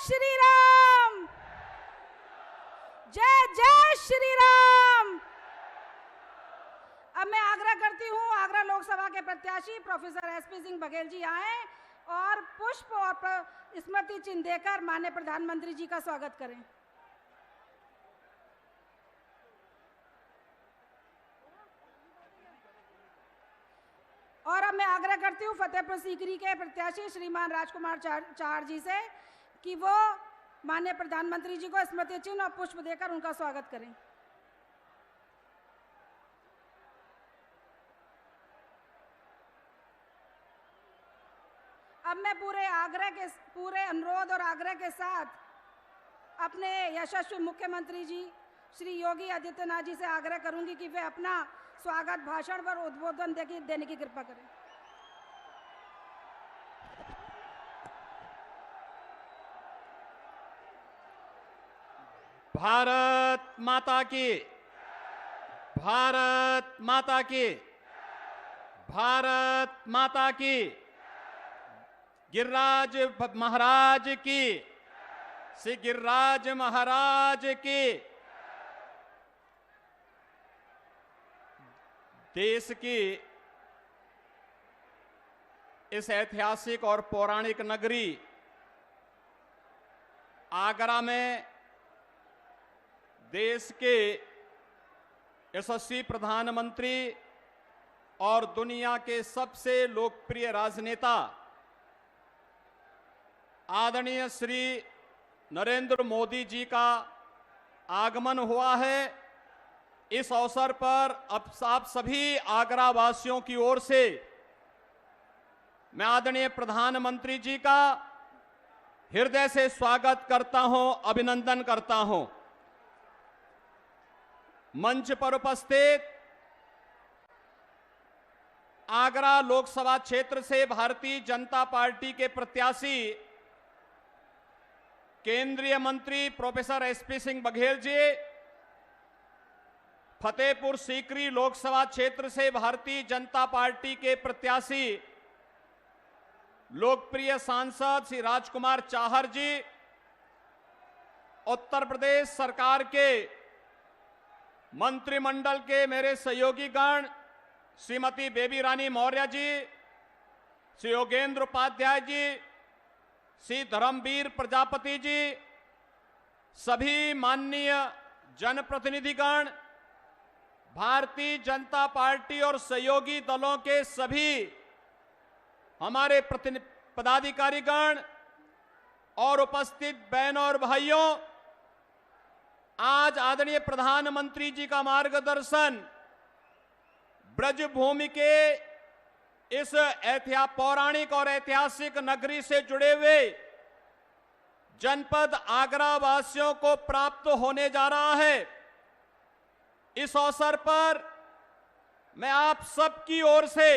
श्री राम, जय जय श्री राम। अब मैं आग्रह करती हूँ आगरा लोकसभा के प्रत्याशी प्रोफेसर एसपी सिंह बघेल जी आए और पुष्प और स्मृति चिन्ह देकर माननीय प्रधानमंत्री जी का स्वागत करें। और अब मैं आग्रह करती हूँ फतेहपुर सीकरी के प्रत्याशी श्रीमान राजकुमार चार जी से कि वो माननीय प्रधानमंत्री जी को स्मृति चिन्ह और पुष्प देकर उनका स्वागत करें। अब मैं पूरे अनुरोध और आग्रह के साथ अपने यशस्वी मुख्यमंत्री जी श्री योगी आदित्यनाथ जी से आग्रह करूंगी कि वे अपना स्वागत भाषण पर उद्बोधन देने की कृपा करें। भारत माता की, भारत माता की, भारत माता की, गिरिराज महाराज की, श्री गिरिराज महाराज की। देश की इस ऐतिहासिक और पौराणिक नगरी आगरा में देश के यशस्वी प्रधानमंत्री और दुनिया के सबसे लोकप्रिय राजनेता आदरणीय श्री नरेंद्र मोदी जी का आगमन हुआ है। इस अवसर पर अब आप सभी आगरा वासियों की ओर से मैं आदरणीय प्रधानमंत्री जी का हृदय से स्वागत करता हूं, अभिनंदन करता हूं। मंच पर उपस्थित आगरा लोकसभा क्षेत्र से भारतीय जनता पार्टी के प्रत्याशी केंद्रीय मंत्री प्रोफेसर एसपी सिंह बघेल जी, फतेहपुर सीकरी लोकसभा क्षेत्र से भारतीय जनता पार्टी के प्रत्याशी लोकप्रिय सांसद श्री राजकुमार चाहर जी, उत्तर प्रदेश सरकार के मंत्रिमंडल के मेरे सहयोगी गण श्रीमती बेबी रानी मौर्य जी, श्री योगेंद्र उपाध्याय जी, श्री धर्मवीर प्रजापति जी, सभी माननीय जनप्रतिनिधिगण, भारतीय जनता पार्टी और सहयोगी दलों के सभी हमारे पदाधिकारीगण और उपस्थित बहनों और भाइयों, आज आदरणीय प्रधानमंत्री जी का मार्गदर्शन ब्रजभूमि के इस पौराणिक और ऐतिहासिक नगरी से जुड़े हुए जनपद आगरा वासियों को प्राप्त होने जा रहा है। इस अवसर पर मैं आप सबकी ओर से,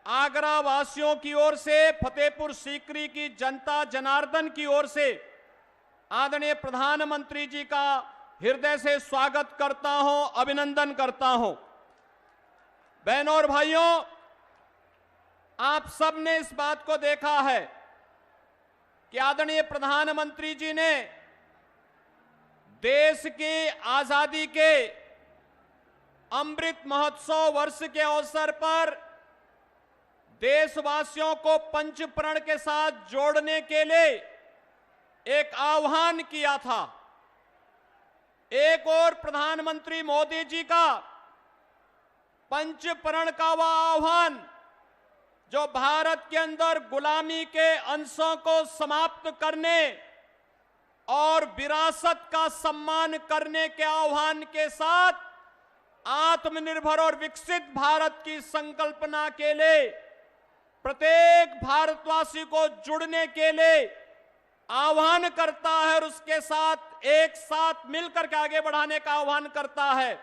आगरा वासियों की ओर से, फतेहपुर सीकरी की जनता जनार्दन की ओर से आदरणीय प्रधानमंत्री जी का हृदय से स्वागत करता हूं, अभिनंदन करता हूं। बहनों और भाइयों, आप सबने इस बात को देखा है कि आदरणीय प्रधानमंत्री जी ने देश की आजादी के अमृत महोत्सव वर्ष के अवसर पर देशवासियों को पंचप्रण के साथ जोड़ने के लिए एक आह्वान किया था। एक और प्रधानमंत्री मोदी जी का पंचप्रण का वह आह्वान जो भारत के अंदर गुलामी के अंशों को समाप्त करने और विरासत का सम्मान करने के आह्वान के साथ आत्मनिर्भर और विकसित भारत की संकल्पना के लिए प्रत्येक भारतवासी को जुड़ने के लिए आह्वान करता है और उसके साथ एक साथ मिलकर के आगे बढ़ाने का आह्वान करता है।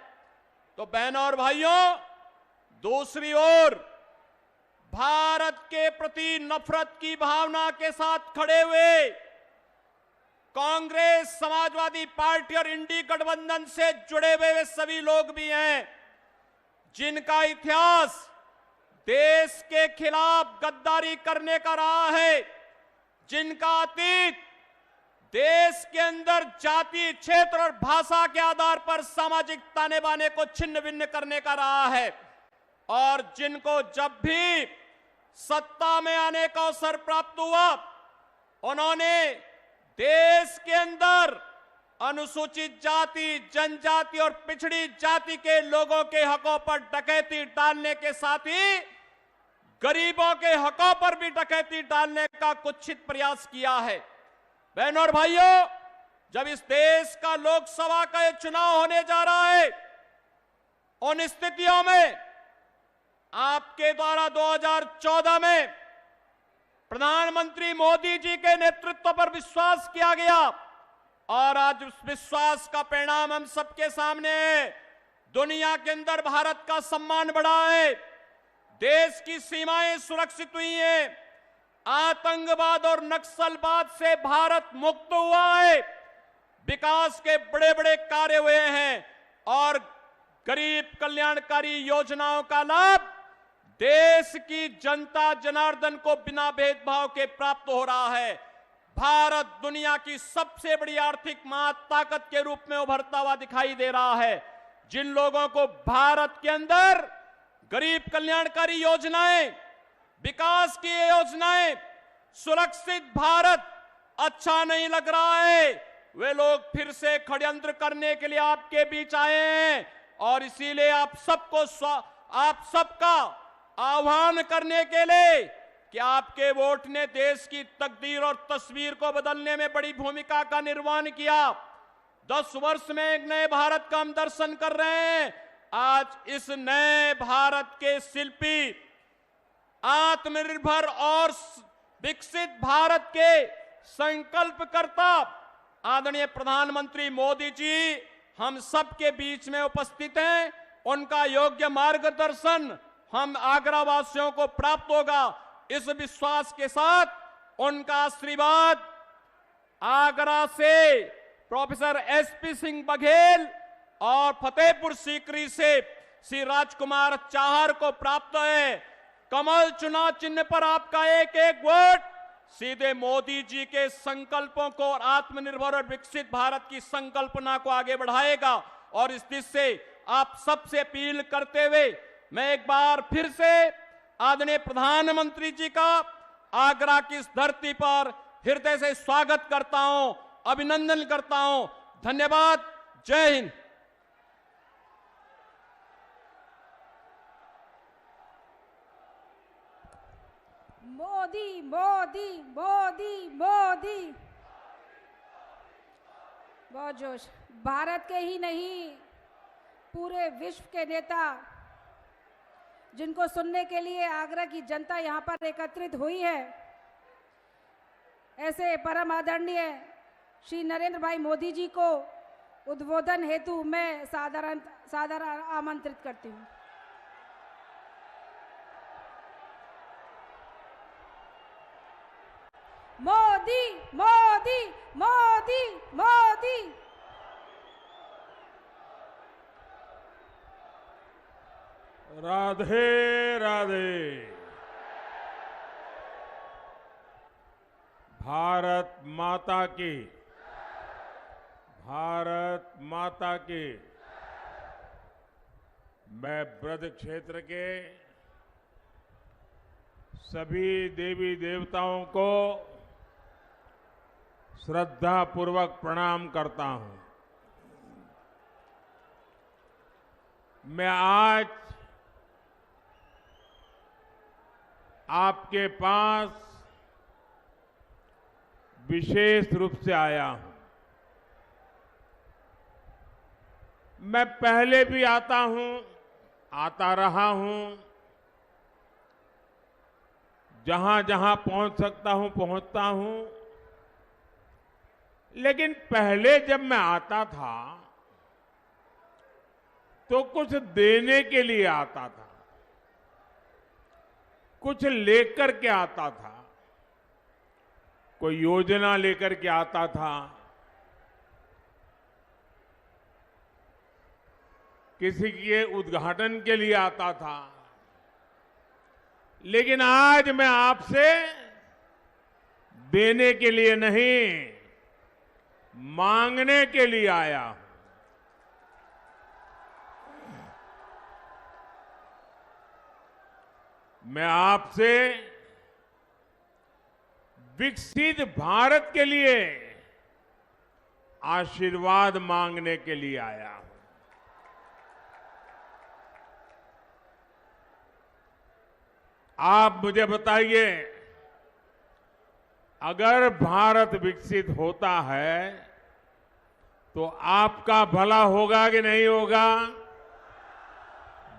तो बहनों और भाइयों, दूसरी ओर भारत के प्रति नफरत की भावना के साथ खड़े हुए कांग्रेस, समाजवादी पार्टी और इंडी गठबंधन से जुड़े हुए सभी लोग भी हैं, जिनका इतिहास देश के खिलाफ गद्दारी करने का रहा है, जिनका अतीत देश के अंदर जाति, क्षेत्र और भाषा के आधार पर सामाजिक ताने बाने को छिन्न भिन्न करने का रहा है। और जिनको जब भी सत्ता में आने का अवसर प्राप्त हुआ, उन्होंने देश के अंदर अनुसूचित जाति, जनजाति और पिछड़ी जाति के लोगों के हकों पर डकैती डालने के साथ ही गरीबों के हकों पर भी डकैती डालने का कुत्सित प्रयास किया है। बहनों और भाइयों, जब इस देश का लोकसभा का ये चुनाव होने जा रहा है, उन स्थितियों में आपके द्वारा 2014 में प्रधानमंत्री मोदी जी के नेतृत्व पर विश्वास किया गया और आज उस विश्वास का परिणाम हम सबके सामने है। दुनिया के अंदर भारत का सम्मान बढ़ा है, देश की सीमाएं सुरक्षित हुई हैं, आतंकवाद और नक्सलवाद से भारत मुक्त हुआ है, विकास के बड़े बड़े कार्य हुए हैं और गरीब कल्याणकारी योजनाओं का लाभ देश की जनता जनार्दन को बिना भेदभाव के प्राप्त हो रहा है। भारत दुनिया की सबसे बड़ी आर्थिक महाताकत के रूप में उभरता हुआ दिखाई दे रहा है। जिन लोगों को भारत के अंदर गरीब कल्याणकारी योजनाएं, विकास की योजनाएं, सुरक्षित भारत अच्छा नहीं लग रहा है, वे लोग फिर से षड्यंत्र करने के लिए आपके बीच आए हैं और इसीलिए आप सबका आह्वान करने के लिए कि आपके वोट ने देश की तकदीर और तस्वीर को बदलने में बड़ी भूमिका का निर्वहन किया। 10 वर्ष में एक नए भारत का हम दर्शन कर रहे हैं। आज इस नए भारत के शिल्पी, आत्मनिर्भर और विकसित भारत के संकल्पकर्ता आदरणीय प्रधानमंत्री मोदी जी हम सबके बीच में उपस्थित हैं। उनका योग्य मार्गदर्शन हम आगरा वासियों को प्राप्त होगा। इस विश्वास के साथ उनका आशीर्वाद आगरा से प्रोफेसर एसपी सिंह बघेल और फतेहपुर सीकरी से श्री राजकुमार चाहर को प्राप्त है। कमल चुनाव चिन्ह पर आपका एक एक वोट सीधे मोदी जी के संकल्पों को और आत्मनिर्भर और विकसित भारत की संकल्पना को आगे बढ़ाएगा। और इस दिशा से आप सबसे अपील करते हुए मैं एक बार फिर से आदरणीय प्रधानमंत्री जी का आगरा की इस धरती पर हृदय से स्वागत करता हूं, अभिनंदन करता हूं। धन्यवाद। जय हिंद। मोदी मोदी मोदी मोदी। बहुत जोश। भारत के ही नहीं, पूरे विश्व के नेता जिनको सुनने के लिए आगरा की जनता यहाँ पर एकत्रित हुई है, ऐसे परम आदरणीय श्री नरेंद्र भाई मोदी जी को उद्बोधन हेतु मैं सादर आमंत्रित करती हूँ। मोदी मोदी मोदी मोदी। राधे राधे। भारत माता की, भारत माता की। मैं ब्रज क्षेत्र के सभी देवी देवताओं को श्रद्धा पूर्वक प्रणाम करता हूं। मैं आज आपके पास विशेष रूप से आया हूं। मैं पहले भी आता हूं, आता रहा हूं, जहां जहां पहुंच सकता हूं पहुंचता हूं। लेकिन पहले जब मैं आता था तो कुछ देने के लिए आता था, कुछ लेकर के आता था, कोई योजना लेकर के आता था, किसी के उद्घाटन के लिए आता था। लेकिन आज मैं आपसे देने के लिए नहीं, मांगने के लिए आया हूं। मैं आपसे विकसित भारत के लिए आशीर्वाद मांगने के लिए आया हूं। आप मुझे बताइए, अगर भारत विकसित होता है तो आपका भला होगा कि नहीं होगा?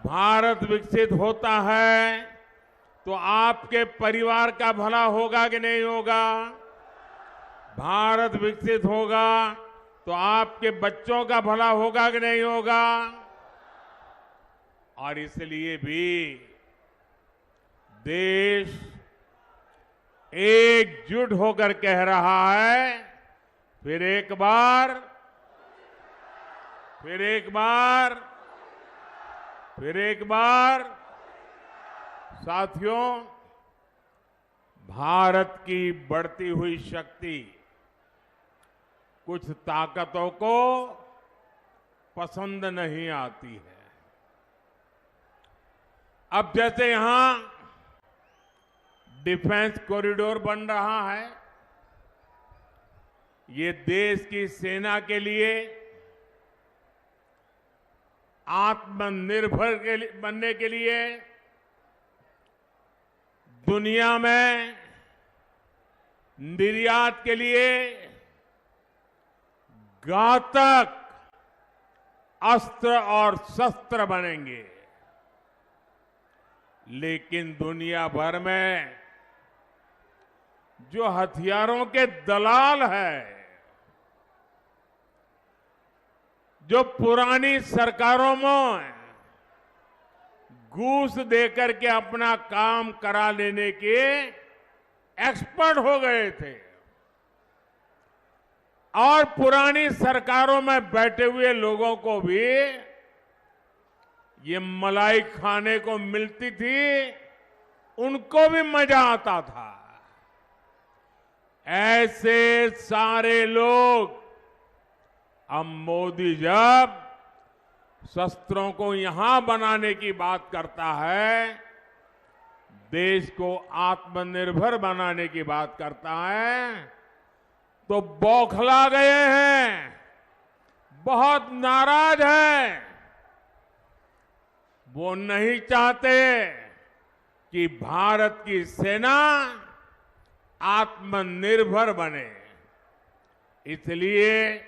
भारत विकसित होता है तो आपके परिवार का भला होगा कि नहीं होगा? भारत विकसित होगा तो आपके बच्चों का भला होगा कि नहीं होगा? और इसलिए भी देश एकजुट होकर कह रहा है, फिर एक बार, फिर एक बार, फिर एक बार। साथियों, भारत की बढ़ती हुई शक्ति कुछ ताकतों को पसंद नहीं आती है। अब जैसे यहां डिफेंस कॉरिडोर बन रहा है, ये देश की सेना के लिए आत्मनिर्भर बनने के लिए दुनिया में निर्यात के लिए घातक अस्त्र और शस्त्र बनेंगे। लेकिन दुनिया भर में जो हथियारों के दलाल हैं, जो पुरानी सरकारों में घूस देकर के अपना काम करा लेने के एक्सपर्ट हो गए थे और पुरानी सरकारों में बैठे हुए लोगों को भी ये मलाई खाने को मिलती थी, उनको भी मजा आता था। ऐसे सारे लोग, अब मोदी जब शस्त्रों को यहां बनाने की बात करता है, देश को आत्मनिर्भर बनाने की बात करता है, तो बौखला गए हैं, बहुत नाराज हैं। वो नहीं चाहते कि भारत की सेना आत्मनिर्भर बने, इसलिए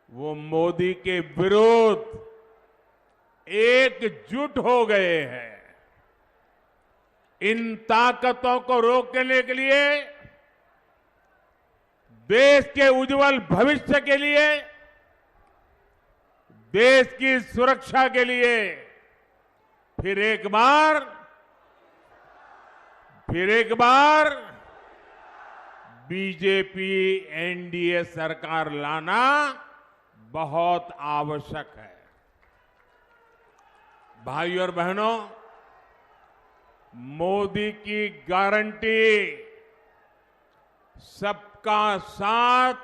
वो मोदी के विरोध एकजुट हो गए हैं। इन ताकतों को रोकने के लिए, देश के उज्जवल भविष्य के लिए, देश की सुरक्षा के लिए फिर एक बार बीजेपी एनडीए सरकार लाना बहुत आवश्यक है। भाइयों और बहनों, मोदी की गारंटी सबका साथ,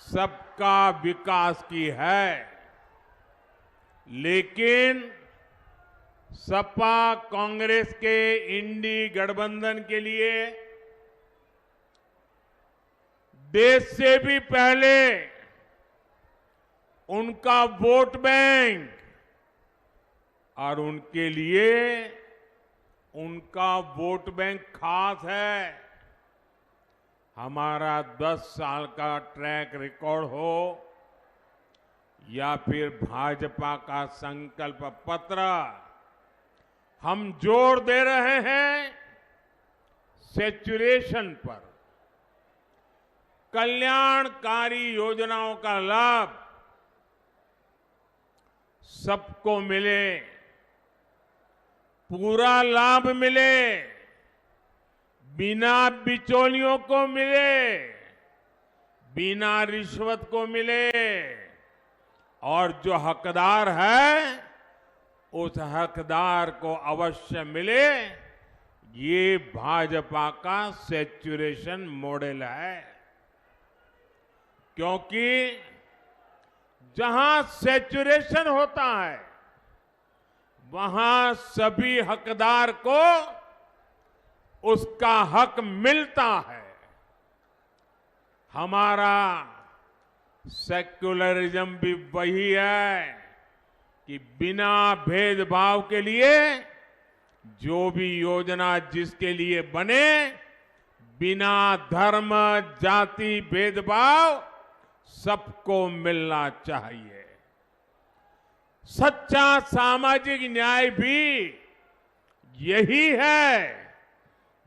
सबका विकास की है, लेकिन सपा कांग्रेस के इंडी गठबंधन के लिए देश से भी पहले उनका वोट बैंक और उनके लिए उनका वोट बैंक खास है। हमारा 10 साल का ट्रैक रिकॉर्ड हो या फिर भाजपा का संकल्प पत्र, हम जोर दे रहे हैं सैचुरेशन पर। कल्याणकारी योजनाओं का लाभ सबको मिले, पूरा लाभ मिले, बिना बिचौलियों को मिले, बिना रिश्वत को मिले, और जो हकदार है उस हकदार को अवश्य मिले। ये भाजपा का सैचुरेशन मॉडल है। क्योंकि जहां सैचुरेशन होता है वहां सभी हकदार को उसका हक मिलता है। हमारा सेक्युलरिज्म भी वही है कि बिना भेदभाव के लिए जो भी योजना जिसके लिए बने, बिना धर्म जाति भेदभाव सबको मिलना चाहिए। सच्चा सामाजिक न्याय भी यही है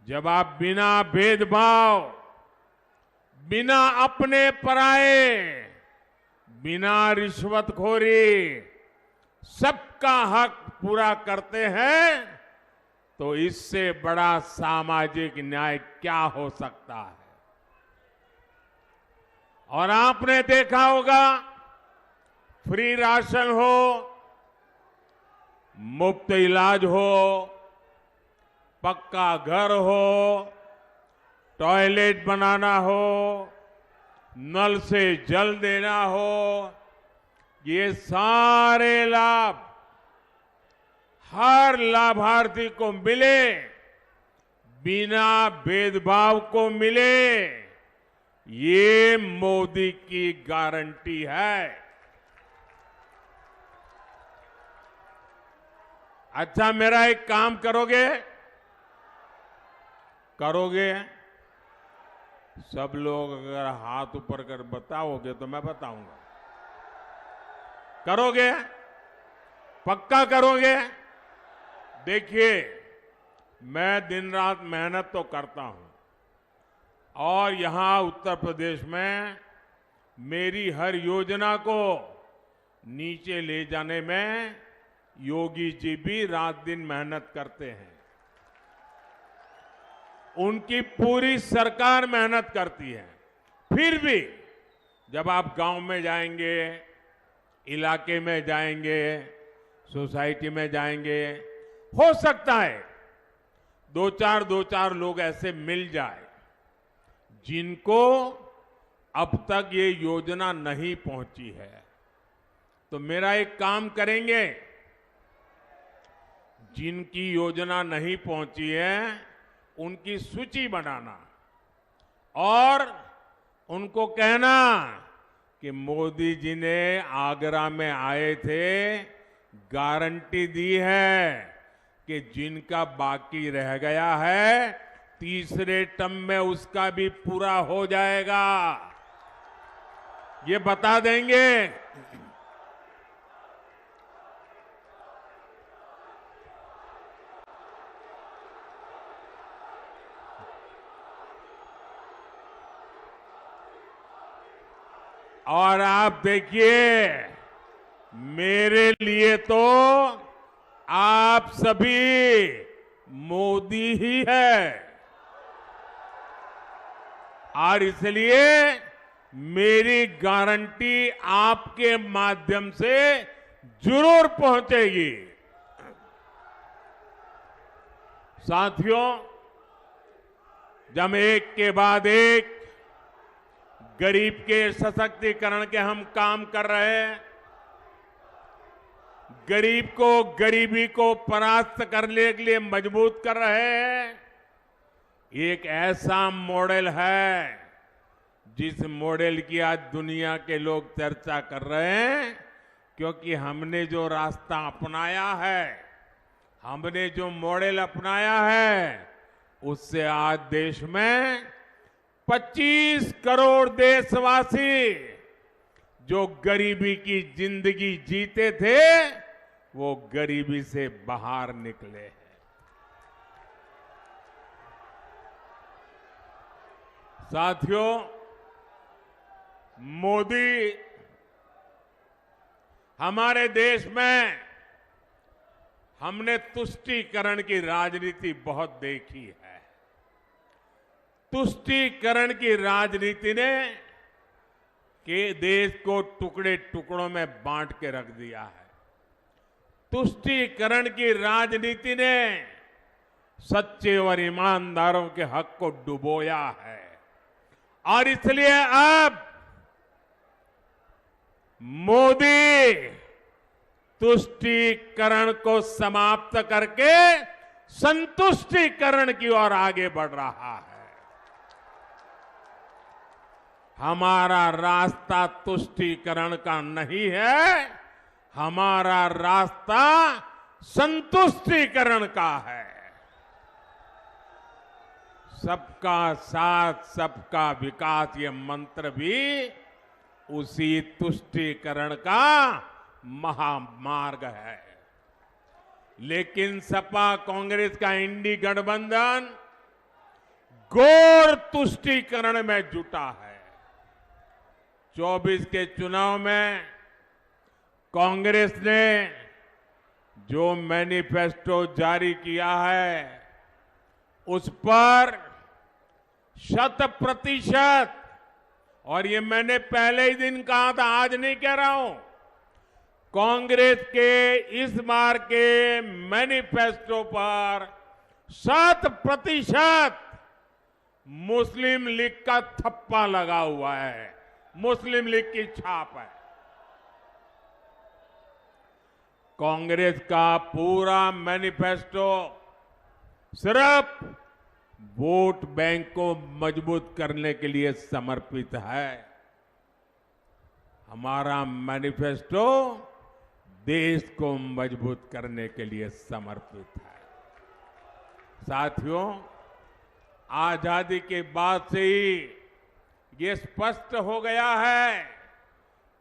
जब आप बिना भेदभाव, बिना अपने पराए, बिना रिश्वतखोरी सबका हक पूरा करते हैं, तो इससे बड़ा सामाजिक न्याय क्या हो सकता है। और आपने देखा होगा, फ्री राशन हो, मुफ्त इलाज हो, पक्का घर हो, टॉयलेट बनाना हो, नल से जल देना हो, ये सारे लाभ हर लाभार्थी को मिले, बिना भेदभाव को मिले, ये मोदी की गारंटी है। अच्छा, मेरा एक काम करोगे? करोगे? सब लोग अगर हाथ ऊपर कर बताओगे तो मैं बताऊंगा। करोगे? पक्का करोगे? देखिए, मैं दिन रात मेहनत तो करता हूं और यहां उत्तर प्रदेश में मेरी हर योजना को नीचे ले जाने में योगी जी भी रात दिन मेहनत करते हैं। उनकी पूरी सरकार मेहनत करती है। फिर भी जब आप गांव में जाएंगे, इलाके में जाएंगे, सोसाइटी में जाएंगे, हो सकता है दो चार लोग ऐसे मिल जाए जिनको अब तक ये योजना नहीं पहुंची है। तो मेरा एक काम करेंगे, जिनकी योजना नहीं पहुंची है उनकी सूची बनाना और उनको कहना कि मोदी जी ने आगरा में आए थे, गारंटी दी है कि जिनका बाकी रह गया है तीसरे टर्म में उसका भी पूरा हो जाएगा। ये बता देंगे। और आप देखिए, मेरे लिए तो आप सभी मोदी ही है और इसलिए मेरी गारंटी आपके माध्यम से जरूर पहुंचेगी। साथियों, जब एक के बाद एक गरीब के सशक्तिकरण के हम काम कर रहे हैं, गरीब को गरीबी को परास्त करने के लिए मजबूत कर रहे हैं, एक ऐसा मॉडल है जिस मॉडल की आज दुनिया के लोग चर्चा कर रहे हैं, क्योंकि हमने जो रास्ता अपनाया है, हमने जो मॉडल अपनाया है, उससे आज देश में 25 करोड़ देशवासी जो गरीबी की जिंदगी जीते थे, वो गरीबी से बाहर निकले हैं। साथियों, मोदी हमारे देश में हमने तुष्टीकरण की राजनीति बहुत देखी है। तुष्टीकरण की राजनीति ने के देश को टुकड़े टुकड़ों में बांट के रख दिया है। तुष्टीकरण की राजनीति ने सच्चे और ईमानदारों के हक को डुबोया है और इसलिए अब मोदी तुष्टीकरण को समाप्त करके संतुष्टीकरण की ओर आगे बढ़ रहा है। हमारा रास्ता तुष्टीकरण का नहीं है, हमारा रास्ता संतुष्टीकरण का है। सबका साथ सबका विकास ये मंत्र भी उसी तुष्टीकरण का महामार्ग है। लेकिन सपा कांग्रेस का इंडी गठबंधन घोर तुष्टीकरण में जुटा है। 24 के चुनाव में कांग्रेस ने जो मैनिफेस्टो जारी किया है उस पर 100%, और ये मैंने पहले ही दिन कहा था, आज नहीं कह रहा हूं, कांग्रेस के इस बार के मैनिफेस्टो पर 100% मुस्लिम लीग का थप्पा लगा हुआ है, मुस्लिम लीग की छाप है। कांग्रेस का पूरा मैनिफेस्टो सिर्फ वोट बैंक को मजबूत करने के लिए समर्पित है। हमारा मैनिफेस्टो देश को मजबूत करने के लिए समर्पित है। साथियों, आजादी के बाद से ही ये स्पष्ट हो गया है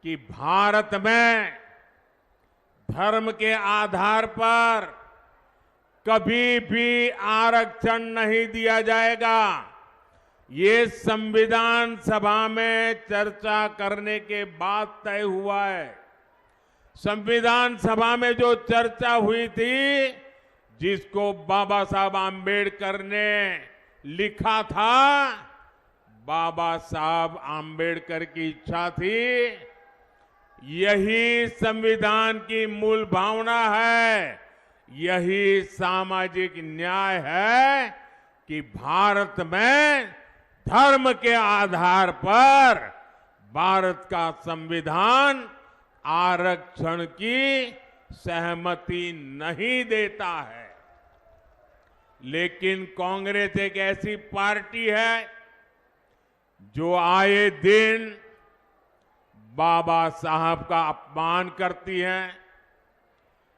कि भारत में धर्म के आधार पर कभी भी आरक्षण नहीं दिया जाएगा। ये संविधान सभा में चर्चा करने के बाद तय हुआ है। संविधान सभा में जो चर्चा हुई थी, जिसको बाबा साहब आम्बेडकर ने लिखा था, बाबा साहब आम्बेडकर की इच्छा थी, यही संविधान की मूल भावना है, यही सामाजिक न्याय है कि भारत में धर्म के आधार पर भारत का संविधान आरक्षण की सहमति नहीं देता है। लेकिन कांग्रेस एक ऐसी पार्टी है जो आए दिन बाबा साहब का अपमान करती है,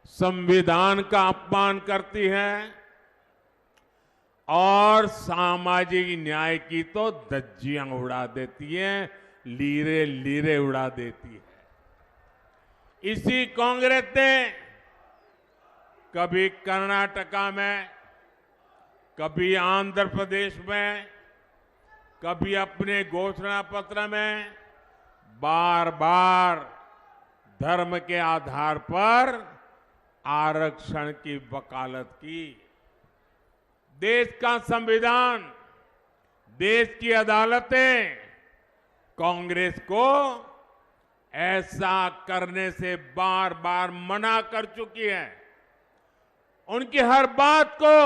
संविधान का अपमान करती है और सामाजिक न्याय की तो धज्जियां उड़ा देती है, लीरे लीरे उड़ा देती है। इसी कांग्रेस ने कभी कर्नाटका में, कभी आंध्र प्रदेश में, कभी अपने घोषणा पत्र में बार बार धर्म के आधार पर आरक्षण की वकालत की। देश का संविधान, देश की अदालतें कांग्रेस को ऐसा करने से बार बार मना कर चुकी है। उनकी हर बात को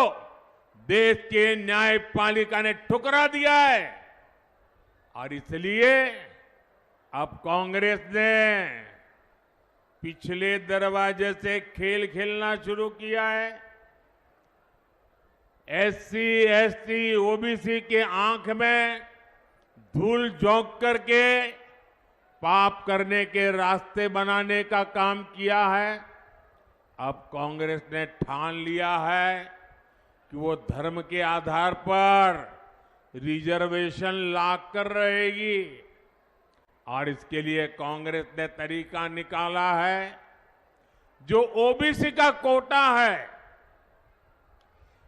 देश के न्यायपालिका ने ठुकरा दिया है और इसलिए अब कांग्रेस ने पिछले दरवाजे से खेल खेलना शुरू किया है। एससी, एसटी, ओबीसी के आंख में धूल झोंक करके पाप करने के रास्ते बनाने का काम किया है। अब कांग्रेस ने ठान लिया है कि वो धर्म के आधार पर रिजर्वेशन लाकर रहेगी और इसके लिए कांग्रेस ने तरीका निकाला है। जो ओबीसी का कोटा है,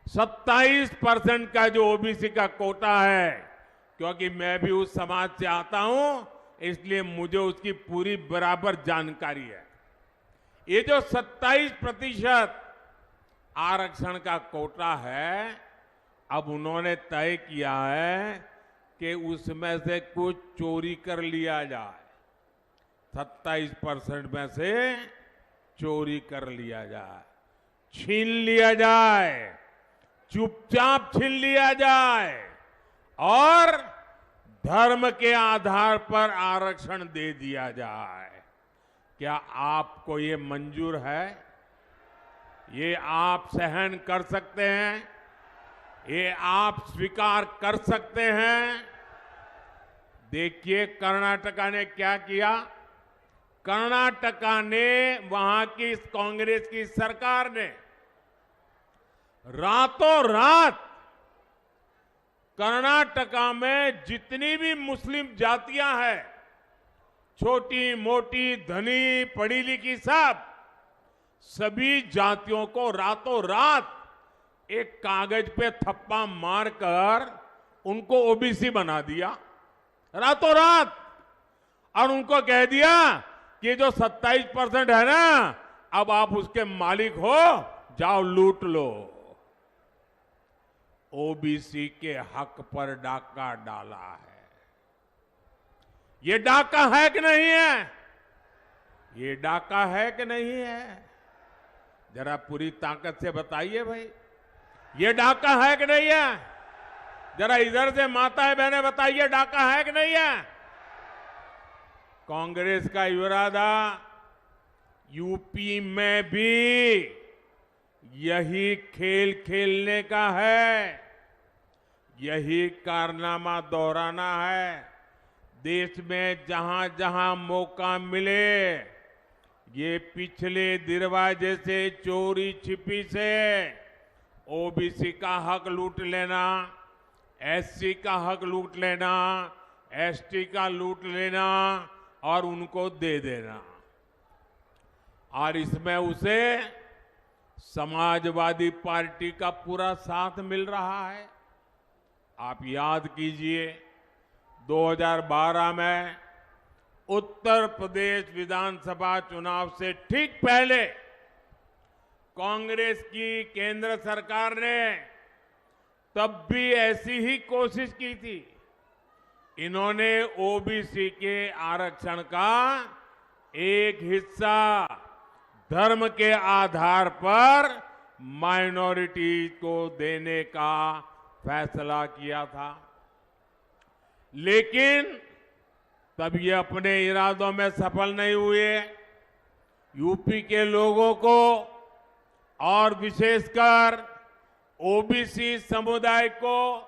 27% का जो ओबीसी का कोटा है, क्योंकि मैं भी उस समाज से आता हूं इसलिए मुझे उसकी पूरी बराबर जानकारी है। ये जो 27% आरक्षण का कोटा है, अब उन्होंने तय किया है कि उसमें से कुछ चोरी कर लिया जाए। 27% में से चोरी कर लिया जाए, छीन लिया जाए, चुपचाप छीन लिया जाए और धर्म के आधार पर आरक्षण दे दिया जाए। क्या आपको ये मंजूर है? ये आप सहन कर सकते हैं? ये आप स्वीकार कर सकते हैं? देखिए कर्नाटका ने क्या किया। कर्नाटका ने, वहां की कांग्रेस की सरकार ने रातों रात कर्नाटका में जितनी भी मुस्लिम जातियां हैं, छोटी मोटी धनी पढ़ी लिखी, सभी जातियों को रातों रात एक कागज पे थप्पा मारकर उनको ओबीसी बना दिया, रातों रात। और उनको कह दिया कि जो 27% है ना, अब आप उसके मालिक हो, जाओ लूट लो। ओबीसी के हक पर डाका डाला है। ये डाका है कि नहीं है? ये डाका है कि नहीं है? जरा पूरी ताकत से बताइए भाई, ये डाका है कि नहीं है? जरा इधर से माताएं बहनें बताइए, डाका है कि नहीं है? कांग्रेस का इरादा यूपी में भी यही खेल खेलने का है, यही कारनामा दोहराना है। देश में जहां जहां मौका मिले, ये पिछले दरवाजे से चोरी छिपी से ओबीसी का हक लूट लेना, एससी का हक लूट लेना, एसटी का लूट लेना और उनको दे देना। और इसमें उसे समाजवादी पार्टी का पूरा साथ मिल रहा है। आप याद कीजिए 2012 में उत्तर प्रदेश विधानसभा चुनाव से ठीक पहले कांग्रेस की केंद्र सरकार ने तब भी ऐसी ही कोशिश की थी। इन्होंने ओबीसी के आरक्षण का एक हिस्सा धर्म के आधार पर माइनॉरिटी को देने का फैसला किया था, लेकिन तब ये अपने इरादों में सफल नहीं हुए। यूपी के लोगों को और विशेषकर ओबीसी समुदाय को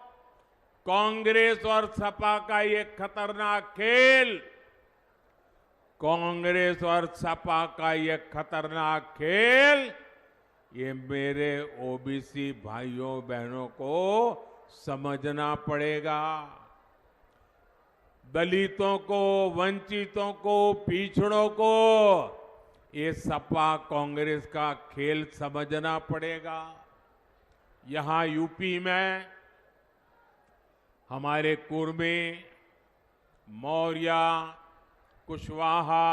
कांग्रेस और सपा का ये खतरनाक खेल, कांग्रेस और सपा का ये खतरनाक खेल, ये मेरे ओबीसी भाइयों बहनों को समझना पड़ेगा। दलितों को, वंचितों को, पिछड़ों को ये सपा कांग्रेस का खेल समझना पड़ेगा। यहां यूपी में हमारे कुर्मी, मौर्य, कुशवाहा,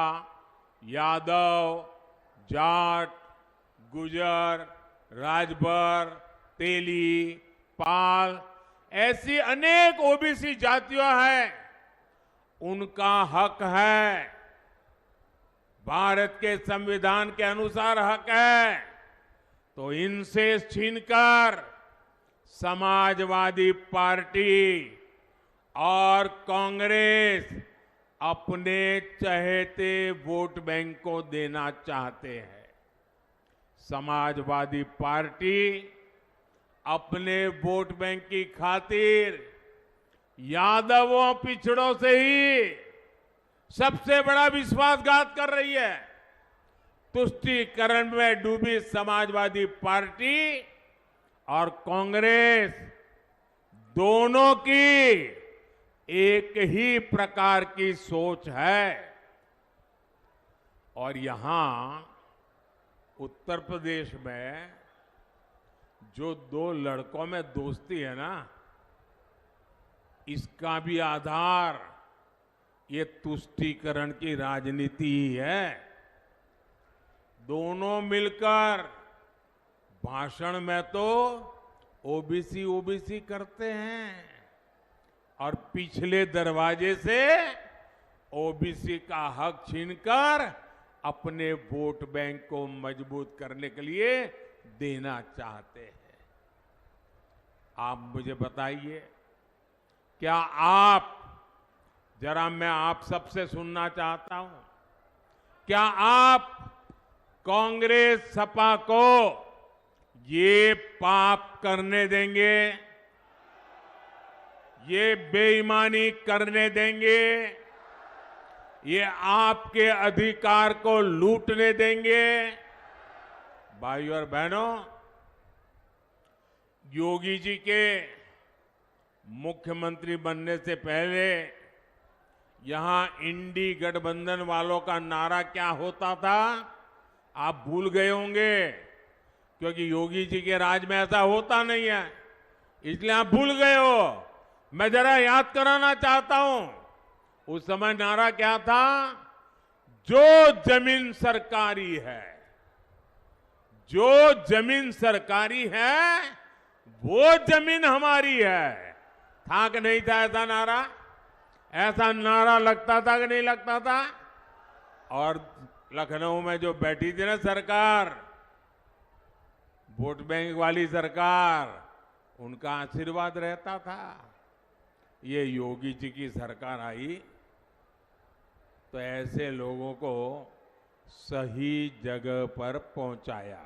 यादव, जाट, गुजर, राजभर, तेली, पाल, ऐसी अनेक ओबीसी जातियां हैं। उनका हक है, भारत के संविधान के अनुसार हक है। तो इनसे छीनकर समाजवादी पार्टी और कांग्रेस अपने चहेते वोट बैंक को देना चाहते हैं। समाजवादी पार्टी अपने वोट बैंक की खातिर यादवों, पिछड़ों से ही सबसे बड़ा विश्वासघात कर रही है। तुष्टीकरण में डूबी समाजवादी पार्टी और कांग्रेस दोनों की एक ही प्रकार की सोच है। और यहां उत्तर प्रदेश में जो दो लड़कों में दोस्ती है ना, इसका भी आधार ये तुष्टीकरण की राजनीति ही है। दोनों मिलकर भाषण में तो ओबीसी ओबीसी करते हैं और पिछले दरवाजे से ओबीसी का हक छीनकर अपने वोट बैंक को मजबूत करने के लिए देना चाहते हैं। आप मुझे बताइए, क्या आप, जरा मैं आप सबसे सुनना चाहता हूं, क्या आप कांग्रेस सपा को ये पाप करने देंगे? ये बेईमानी करने देंगे? ये आपके अधिकार को लूटने देंगे? भाइयों और बहनों, योगी जी के मुख्यमंत्री बनने से पहले यहां इंडी गठबंधन वालों का नारा क्या होता था, आप भूल गए होंगे, क्योंकि योगी जी के राज में ऐसा होता नहीं है, इसलिए आप भूल गए हो। मैं जरा याद कराना चाहता हूं, उस समय नारा क्या था? जो जमीन सरकारी है, जो जमीन सरकारी है, वो जमीन हमारी है। था कि नहीं था ऐसा नारा? ऐसा नारा लगता था कि नहीं लगता था? और लखनऊ में जो बैठी थी ना सरकार, वोट बैंक वाली सरकार, उनका आशीर्वाद रहता था। ये योगी जी की सरकार आई तो ऐसे लोगों को सही जगह पर पहुंचाया।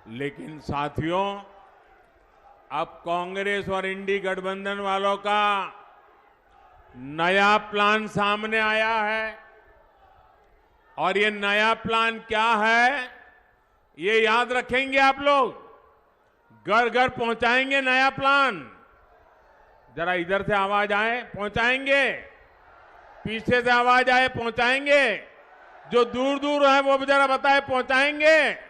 लेकिन साथियों, अब कांग्रेस और इंडी गठबंधन वालों का नया प्लान सामने आया है। और ये नया प्लान क्या है, ये याद रखेंगे आप लोग। घर घर पहुंचाएंगे नया प्लान। जरा इधर से आवाज आए, पहुंचाएंगे। पीछे से आवाज आए, पहुंचाएंगे। जो दूर दूर है वो भी जरा बताए, पहुंचाएंगे।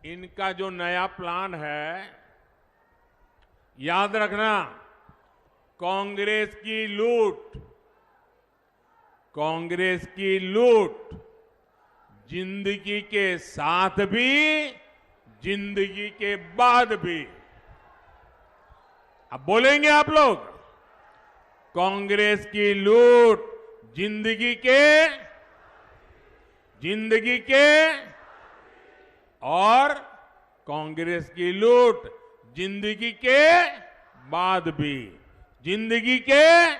इनका जो नया प्लान है, याद रखना, कांग्रेस की लूट, कांग्रेस की लूट जिंदगी के साथ भी, जिंदगी के बाद भी। अब बोलेंगे आप लोग, कांग्रेस की लूट जिंदगी के और कांग्रेस की लूट जिंदगी के बाद भी, जिंदगी के।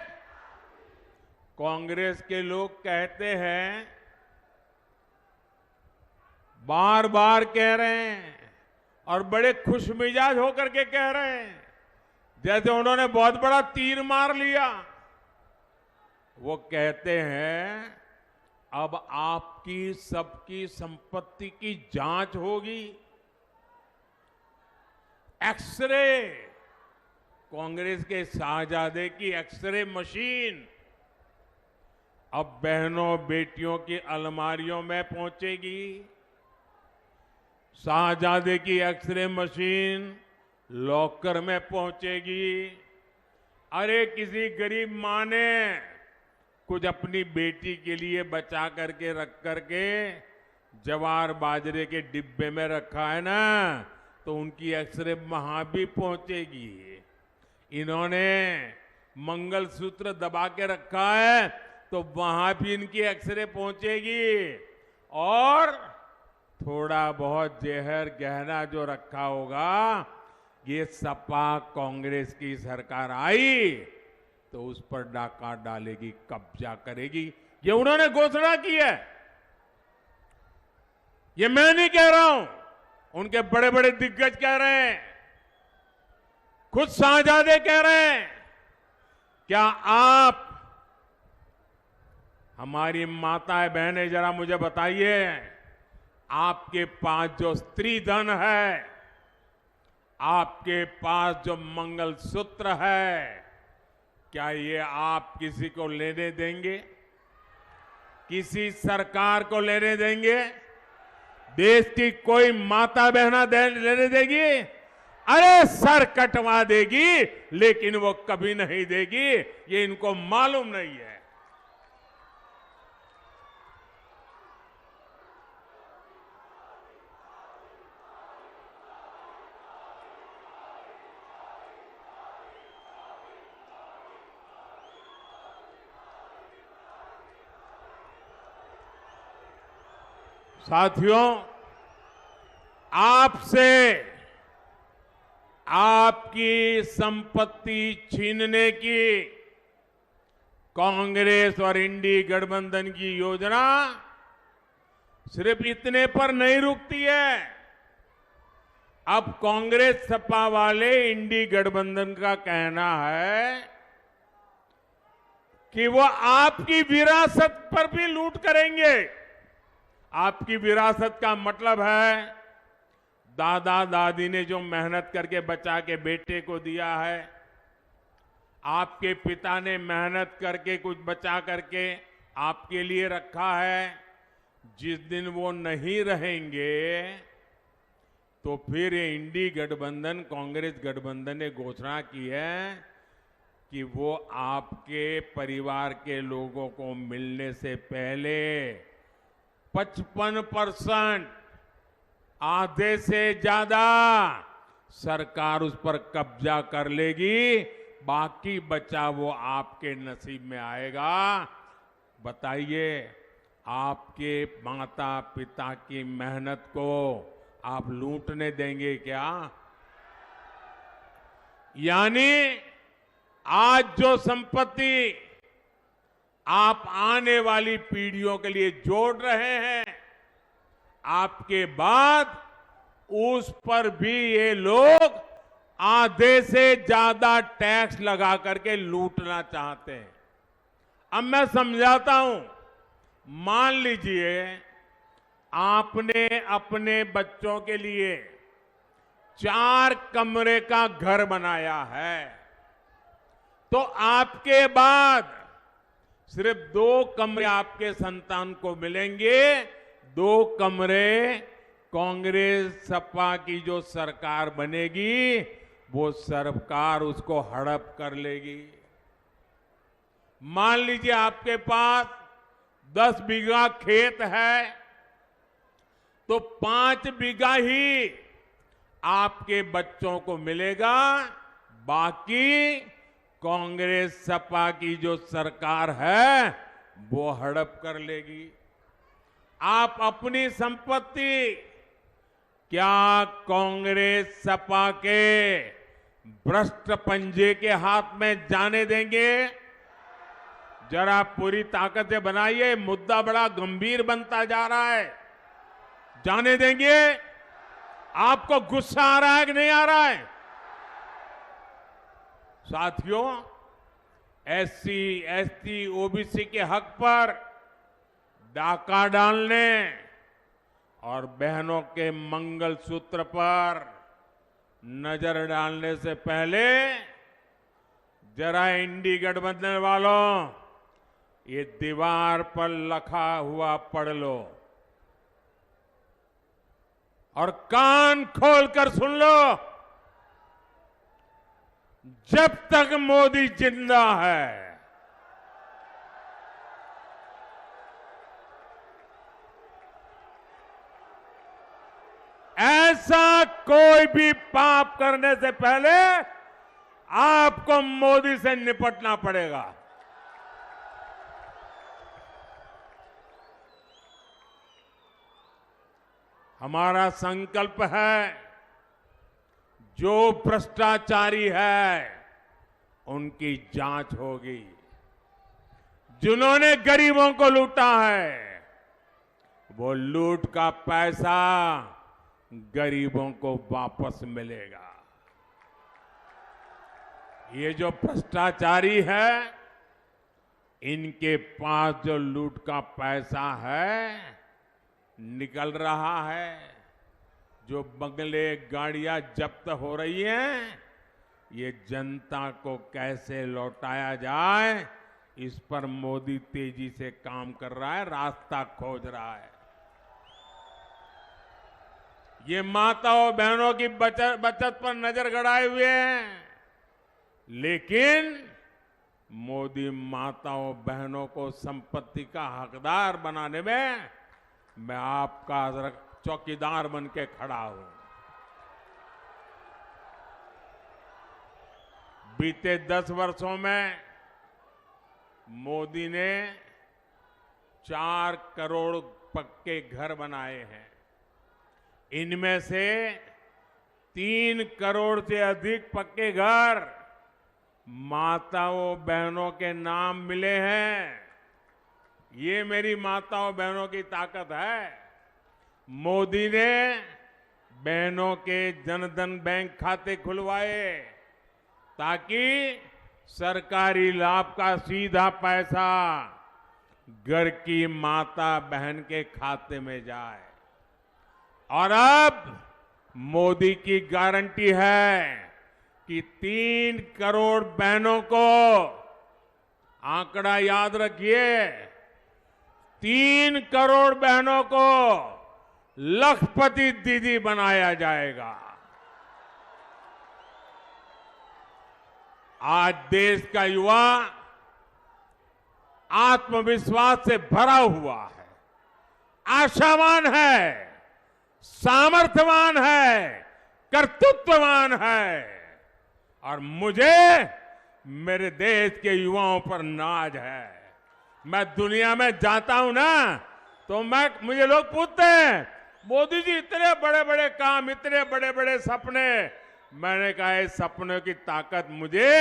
कांग्रेस के लोग कहते हैं, बार बार कह रहे हैं और बड़े खुशमिजाज होकर के कह रहे हैं, जैसे उन्होंने बहुत बड़ा तीर मार लिया। वो कहते हैं, अब आपकी सबकी संपत्ति की जांच होगी। एक्सरे, कांग्रेस के शाहजादे की एक्सरे मशीन अब बहनों बेटियों की अलमारियों में पहुंचेगी। शाहजादे की एक्सरे मशीन लॉकर में पहुंचेगी। अरे किसी गरीब मां ने कुछ अपनी बेटी के लिए बचा करके रख करके जवार बाजरे के डिब्बे में रखा है ना, तो उनकी एक्सरे वहां भी पहुंचेगी। इन्होंने मंगलसूत्र दबा के रखा है, तो वहां भी इनकी एक्सरे पहुंचेगी। और थोड़ा बहुत जहर गहना जो रखा होगा, ये सपा कांग्रेस की सरकार आई तो उस पर डाका डालेगी, कब्जा करेगी। ये उन्होंने घोषणा की है, ये मैं नहीं कह रहा हूं, उनके बड़े बड़े दिग्गज कह रहे हैं, खुद शाहजादे कह रहे हैं। क्या आप, हमारी माताएं बहनें, जरा मुझे बताइए, आपके पास जो स्त्री धन है, आपके पास जो मंगलसूत्र है, क्या ये आप किसी को लेने देंगे? किसी सरकार को लेने देंगे? देश की कोई माता बहना लेने देगी? अरे सर कटवा देगी, लेकिन वो कभी नहीं देगी, ये इनको मालूम नहीं है। साथियों, आपसे आपकी संपत्ति छीनने की कांग्रेस और इंडी गठबंधन की योजना सिर्फ इतने पर नहीं रुकती है। अब कांग्रेस सपा वाले इंडी गठबंधन का कहना है कि वो आपकी विरासत पर भी लूट करेंगे। आपकी विरासत का मतलब है दादा दादी ने जो मेहनत करके बचा के बेटे को दिया है, आपके पिता ने मेहनत करके कुछ बचा करके आपके लिए रखा है। जिस दिन वो नहीं रहेंगे तो फिर ये इंडी गठबंधन कांग्रेस गठबंधन ने घोषणा की है कि वो आपके परिवार के लोगों को मिलने से पहले 55% आधे से ज्यादा सरकार उस पर कब्जा कर लेगी, बाकी बचा वो आपके नसीब में आएगा। बताइए, आपके माता पिता की मेहनत को आप लूटने देंगे क्या? यानी आज जो संपत्ति आप आने वाली पीढ़ियों के लिए जोड़ रहे हैं, आपके बाद उस पर भी ये लोग आधे से ज्यादा टैक्स लगा करके लूटना चाहते हैं। अब मैं समझाता हूं। मान लीजिए आपने अपने बच्चों के लिए 4 कमरे का घर बनाया है, तो आपके बाद सिर्फ 2 कमरे आपके संतान को मिलेंगे, 2 कमरे कांग्रेस सपा की जो सरकार बनेगी वो सरकार उसको हड़प कर लेगी। मान लीजिए आपके पास 10 बीघा खेत है, तो 5 बीघा ही आपके बच्चों को मिलेगा, बाकी कांग्रेस सपा की जो सरकार है वो हड़प कर लेगी। आप अपनी संपत्ति क्या कांग्रेस सपा के भ्रष्ट पंजे के हाथ में जाने देंगे? जरा पूरी ताकत से बनाइए, मुद्दा बड़ा गंभीर बनता जा रहा है। जाने देंगे? आपको गुस्सा आ रहा है कि नहीं आ रहा है? साथियों, एससी, एसटी, ओबीसी के हक पर डाका डालने और बहनों के मंगलसूत्र पर नजर डालने से पहले जरा इंडी गठबंधन वालों, ये दीवार पर लिखा हुआ पढ़ लो और कान खोलकर सुन लो। जब तक मोदी जिंदा है, ऐसा कोई भी पाप करने से पहले आपको मोदी से निपटना पड़ेगा। हमारा संकल्प है, जो भ्रष्टाचारी है उनकी जांच होगी। जिन्होंने गरीबों को लूटा है, वो लूट का पैसा गरीबों को वापस मिलेगा। ये जो भ्रष्टाचारी है, इनके पास जो लूट का पैसा है निकल रहा है, जो बंगले गाड़ियां जब्त हो रही हैं, ये जनता को कैसे लौटाया जाए, इस पर मोदी तेजी से काम कर रहा है, रास्ता खोज रहा है। ये माताओं बहनों की बचत पर नजर गड़ाए हुए हैं, लेकिन मोदी माताओं बहनों को संपत्ति का हकदार बनाने में मैं आपका चौकीदार बन के खड़ा हूं। बीते 10 वर्षों में मोदी ने 4 करोड़ पक्के घर बनाए हैं। इनमें से 3 करोड़ से अधिक पक्के घर माताओं बहनों के नाम मिले हैं। ये मेरी माताओं बहनों की ताकत है। मोदी ने बहनों के जनधन बैंक खाते खुलवाए ताकि सरकारी लाभ का सीधा पैसा घर की माता बहन के खाते में जाए। और अब मोदी की गारंटी है कि 3 करोड़ बहनों को, आंकड़ा याद रखिए, 3 करोड़ बहनों को लखपति दीदी बनाया जाएगा। आज देश का युवा आत्मविश्वास से भरा हुआ है, आशावान है, सामर्थ्यवान है, कर्तृत्ववान है और मुझे मेरे देश के युवाओं पर नाज है। मैं दुनिया में जाता हूं ना तो मुझे लोग पूछते हैं, मोदी जी इतने बड़े बड़े काम, इतने बड़े बड़े सपने। मैंने कहा इस सपनों की ताकत मुझे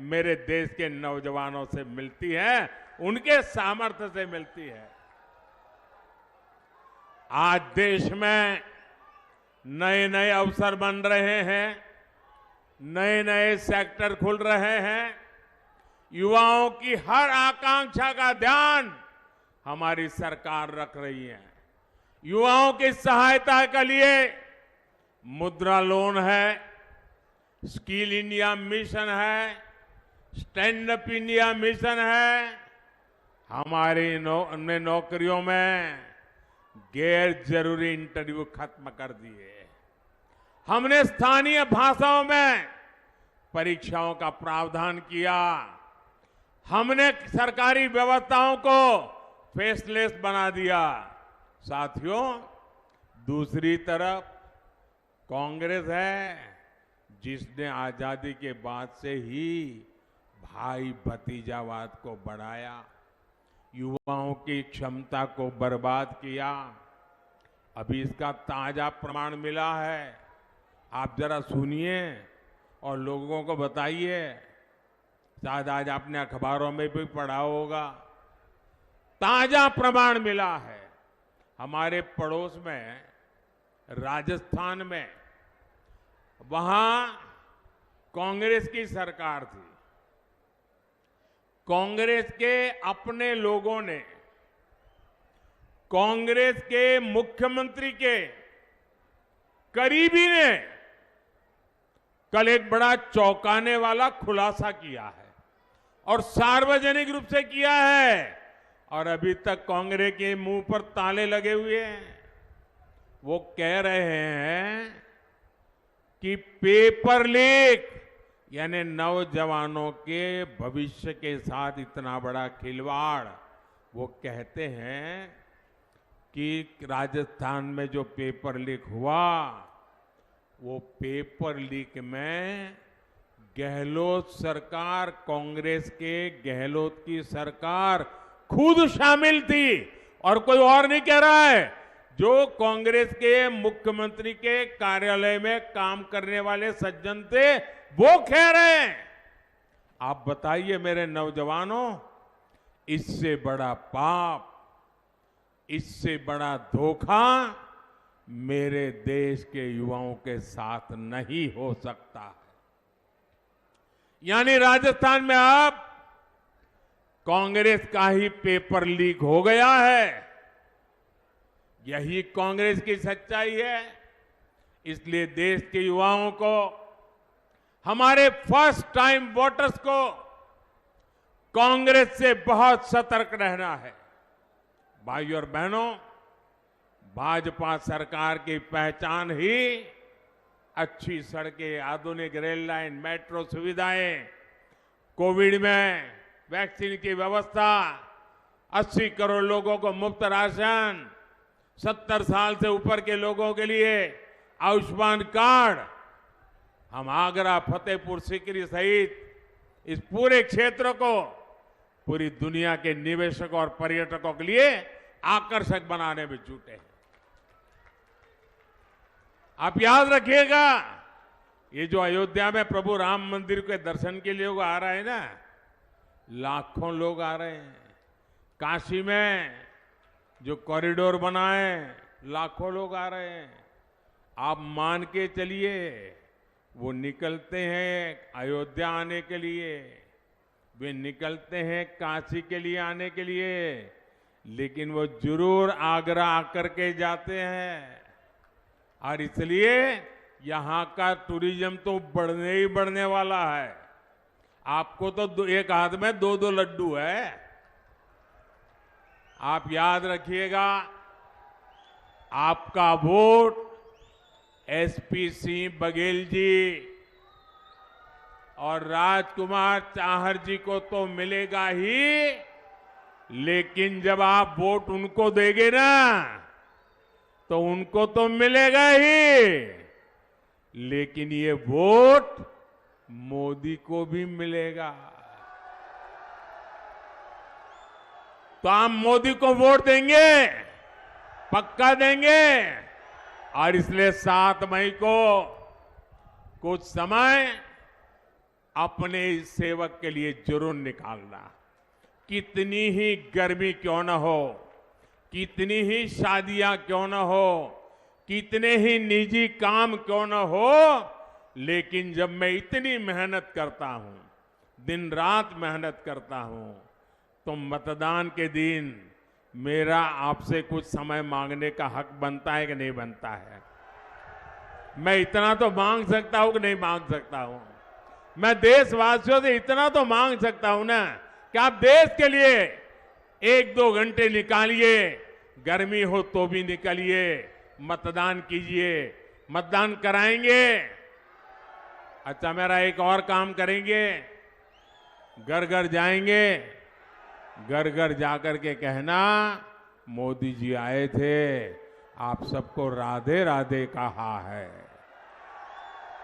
मेरे देश के नौजवानों से मिलती है, उनके सामर्थ्य से मिलती है। आज देश में नए नए अवसर बन रहे हैं, नए नए सेक्टर खुल रहे हैं। युवाओं की हर आकांक्षा का ध्यान हमारी सरकार रख रही है। युवाओं की सहायता के लिए मुद्रा लोन है, स्किल इंडिया मिशन है, स्टैंड अप इंडिया मिशन है। हमारी नौकरियों में गैर जरूरी इंटरव्यू खत्म कर दिए। हमने स्थानीय भाषाओं में परीक्षाओं का प्रावधान किया। हमने सरकारी व्यवस्थाओं को फेसलेस बना दिया। साथियों, दूसरी तरफ कांग्रेस है जिसने आजादी के बाद से ही भाई भतीजावाद को बढ़ाया, युवाओं की क्षमता को बर्बाद किया। अभी इसका ताजा प्रमाण मिला है, आप जरा सुनिए और लोगों को बताइए। शायद आज आपने अखबारों में भी पढ़ा होगा, ताजा प्रमाण मिला है। हमारे पड़ोस में राजस्थान में, वहां कांग्रेस की सरकार थी। कांग्रेस के अपने लोगों ने कांग्रेस के मुख्यमंत्री के करीबी ने कल एक बड़ा चौंकाने वाला खुलासा किया है और सार्वजनिक रूप से किया है, और अभी तक कांग्रेस के मुंह पर ताले लगे हुए हैं। वो कह रहे हैं कि पेपर लीक यानी नौजवानों के भविष्य के साथ इतना बड़ा खिलवाड़। वो कहते हैं कि राजस्थान में जो पेपर लीक हुआ, वो पेपर लीक में गहलोत सरकार, कांग्रेस के गहलोत की सरकार खुद शामिल थी और कोई और नहीं कह रहा है। जो कांग्रेस के मुख्यमंत्री के कार्यालय में काम करने वाले सज्जन थे वो कह रहे हैं। आप बताइए मेरे नौजवानों, इससे बड़ा पाप, इससे बड़ा धोखा मेरे देश के युवाओं के साथ नहीं हो सकता। यानी राजस्थान में अब कांग्रेस का ही पेपर लीक हो गया है। यही कांग्रेस की सच्चाई है। इसलिए देश के युवाओं को, हमारे फर्स्ट टाइम वोटर्स को कांग्रेस से बहुत सतर्क रहना है। भाइयों और बहनों, भाजपा सरकार की पहचान ही अच्छी सड़कें, आधुनिक रेल लाइन, मेट्रो सुविधाएं, कोविड में वैक्सीन की व्यवस्था, 80 करोड़ लोगों को मुफ्त राशन, 70 साल से ऊपर के लोगों के लिए आयुष्मान कार्ड। हम आगरा, फतेहपुर सीकरी सहित इस पूरे क्षेत्र को पूरी दुनिया के निवेशकों और पर्यटकों के लिए आकर्षक बनाने में जुटे हैं। आप याद रखिएगा, ये जो अयोध्या में प्रभु राम मंदिर के दर्शन के लिए लोग आ रहे हैं ना, लाखों लोग आ रहे हैं। काशी में जो कॉरिडोर बना है, लाखों लोग आ रहे हैं। आप मान के चलिए, वो निकलते हैं अयोध्या आने के लिए, वे निकलते हैं काशी के लिए आने के लिए, लेकिन वो जरूर आगरा आकर के जाते हैं। और इसलिए यहां का टूरिज्म तो बढ़ने ही बढ़ने वाला है। आपको तो एक हाथ में 2-2 लड्डू है। आप याद रखिएगा, आपका वोट एसपी सिंह बघेल जी और राजकुमार चाहर जी को तो मिलेगा ही, लेकिन जब आप वोट उनको देंगे ना, तो उनको तो मिलेगा ही, लेकिन ये वोट मोदी को भी मिलेगा। तो आप मोदी को वोट देंगे, पक्का देंगे। और इसलिए 7 मई को कुछ समय अपने इस सेवक के लिए जरूर निकालना। कितनी ही गर्मी क्यों न हो, कितनी ही शादियां क्यों न हो, कितने ही निजी काम क्यों न हो, लेकिन जब मैं इतनी मेहनत करता हूं, दिन रात मेहनत करता हूं, तो मतदान के दिन मेरा आपसे कुछ समय मांगने का हक बनता है कि नहीं बनता है? मैं इतना तो मांग सकता हूं कि नहीं मांग सकता हूं? मैं देशवासियों से इतना तो मांग सकता हूं ना कि आप देश के लिए 1-2 घंटे निकालिए, गर्मी हो तो भी निकलिए, मतदान कीजिए। मतदान कराएंगे। अच्छा, मेरा एक और काम करेंगे, घर घर जाएंगे, घर घर जाकर के कहना, मोदी जी आए थे, आप सबको राधे राधे कहा है।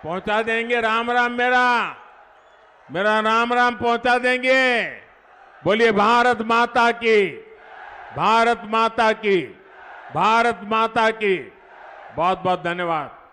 पहुंचा देंगे राम राम, मेरा राम राम पहुंचा देंगे। बोलिए भारत माता की, भारत माता की, भारत माता की। बहुत बहुत धन्यवाद।